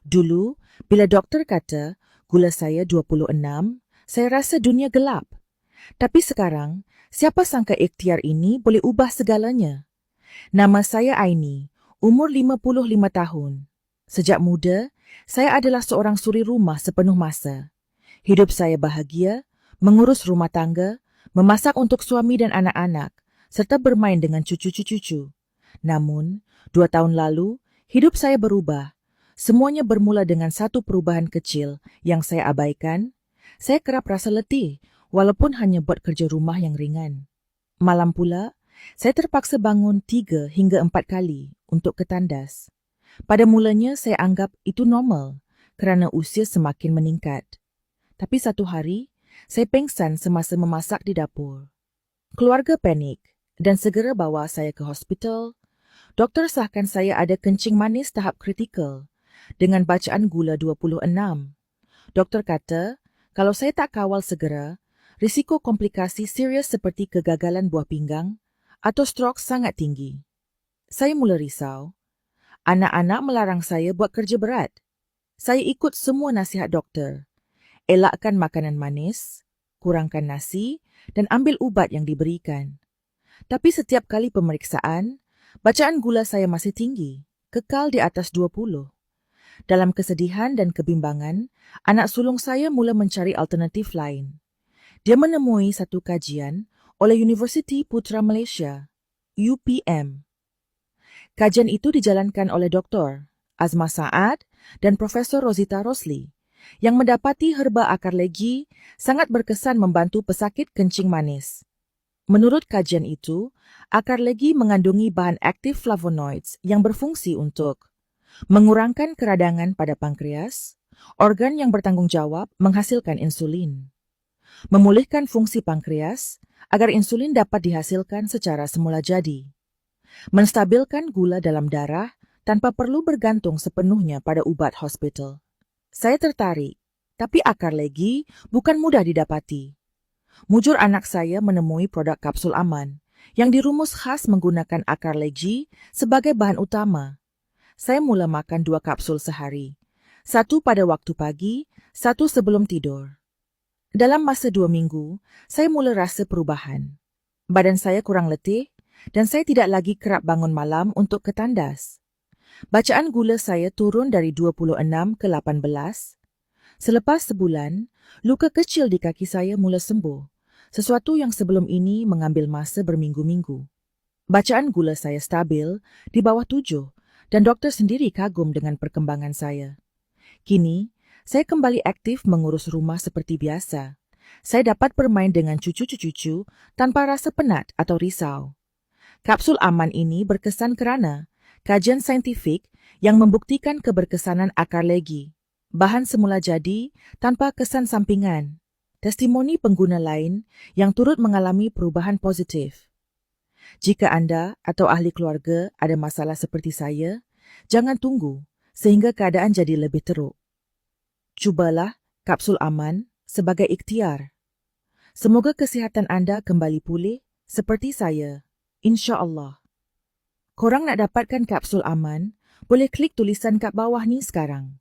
Dulu, bila doktor kata gula saya 26, saya rasa dunia gelap. Tapi sekarang, siapa sangka ikhtiar ini boleh ubah segalanya. Nama saya Aini, umur 55 tahun. Sejak muda, saya adalah seorang suri rumah sepenuh masa. Hidup saya bahagia, mengurus rumah tangga, memasak untuk suami dan anak-anak, serta bermain dengan cucu-cucu. Namun, 2 tahun lalu, hidup saya berubah. Semuanya bermula dengan satu perubahan kecil yang saya abaikan. Saya kerap rasa letih, walaupun hanya buat kerja rumah yang ringan. Malam pula, saya terpaksa bangun 3 hingga 4 kali untuk ke tandas. Pada mulanya saya anggap itu normal kerana usia semakin meningkat. Tapi satu hari, saya pengsan semasa memasak di dapur. Keluarga panik dan segera bawa saya ke hospital. Doktor sahkan saya ada kencing manis tahap kritikal dengan bacaan gula 26. Doktor kata, kalau saya tak kawal segera, risiko komplikasi serius seperti kegagalan buah pinggang atau strok sangat tinggi. Saya mula risau. Anak-anak melarang saya buat kerja berat. Saya ikut semua nasihat doktor. Elakkan makanan manis, kurangkan nasi dan ambil ubat yang diberikan. Tapi setiap kali pemeriksaan, bacaan gula saya masih tinggi, kekal di atas 20. Dalam kesedihan dan kebimbangan, anak sulung saya mula mencari alternatif lain. Dia menemui satu kajian oleh Universiti Putra Malaysia, UPM. Kajian itu dijalankan oleh Dr. Azma Saad dan Profesor Rosita Rosli, yang mendapati herba akar legi sangat berkesan membantu pesakit kencing manis. Menurut kajian itu, akar legi mengandungi bahan aktif flavonoids yang berfungsi untuk mengurangkan keradangan pada pankreas, organ yang bertanggung jawab menghasilkan insulin. Memulihkan fungsi pankreas agar insulin dapat dihasilkan secara semula jadi. Menstabilkan gula dalam darah tanpa perlu bergantung sepenuhnya pada ubat hospital. Saya tertarik, tapi akar legi bukan mudah didapati. Mujur anak saya menemui produk kapsul aman yang dirumus khas menggunakan akar legi sebagai bahan utama. Saya mula makan 2 kapsul sehari, 1 pada waktu pagi, 1 sebelum tidur. Dalam masa 2 minggu, saya mula rasa perubahan. Badan saya kurang letih dan saya tidak lagi kerap bangun malam untuk ke tandas. Bacaan gula saya turun dari 26 ke 18. Selepas sebulan, luka kecil di kaki saya mula sembuh, sesuatu yang sebelum ini mengambil masa berminggu-minggu. Bacaan gula saya stabil di bawah 7. Dan doktor sendiri kagum dengan perkembangan saya. Kini, saya kembali aktif mengurus rumah seperti biasa. Saya dapat bermain dengan cucu-cucu tanpa rasa penat atau risau. Kapsul aman ini berkesan kerana kajian saintifik yang membuktikan keberkesanan akar legi, bahan semula jadi tanpa kesan sampingan, testimoni pengguna lain yang turut mengalami perubahan positif. Jika anda atau ahli keluarga ada masalah seperti saya, jangan tunggu sehingga keadaan jadi lebih teruk. Cubalah kapsul aman sebagai ikhtiar. Semoga kesihatan anda kembali pulih seperti saya, insya-Allah. Korang nak dapatkan kapsul aman, boleh klik tulisan kat bawah ni sekarang.